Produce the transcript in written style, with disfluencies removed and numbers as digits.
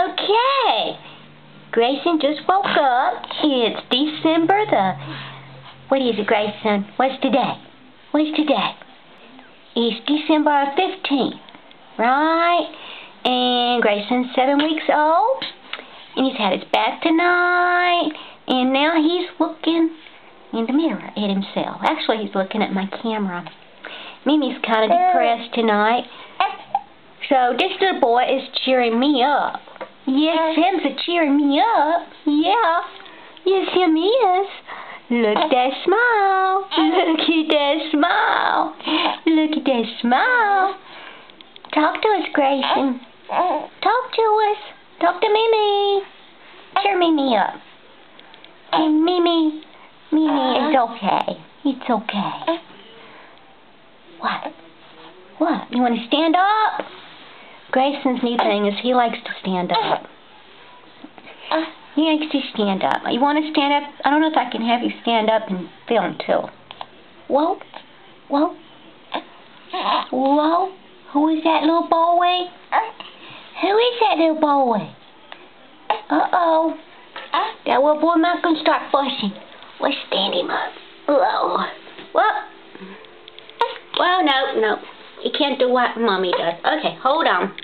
Okay. Grayson just woke up. It's December what is it, Grayson? What's today? What's today? It's December 15th, right? And Grayson's 7 weeks old. And he's had his bath tonight. And now he's looking in the mirror at himself. Actually, he's looking at my camera. Mimi's kind of depressed tonight. So this little boy is cheering me up. Yes, Sam's cheering me up. Yeah. Yes, him is. Look at that smile. Look at that smile. Look at that smile. Talk to us, Grayson. Talk to us. Talk to Mimi. Cheer Mimi up. And Mimi, it's okay. It's okay. What? What? You want to stand up? Grayson's new thing is he likes to stand up. He likes to stand up. You want to stand up? I don't know if I can have you stand up and film too. Whoa. Whoa. Whoa. Who is that little boy? Who is that little boy? Uh-oh. That little boy might gonna start fussing. Let's stand him up. Whoa. Well, no. He can't do what Mommy does. Okay, hold on.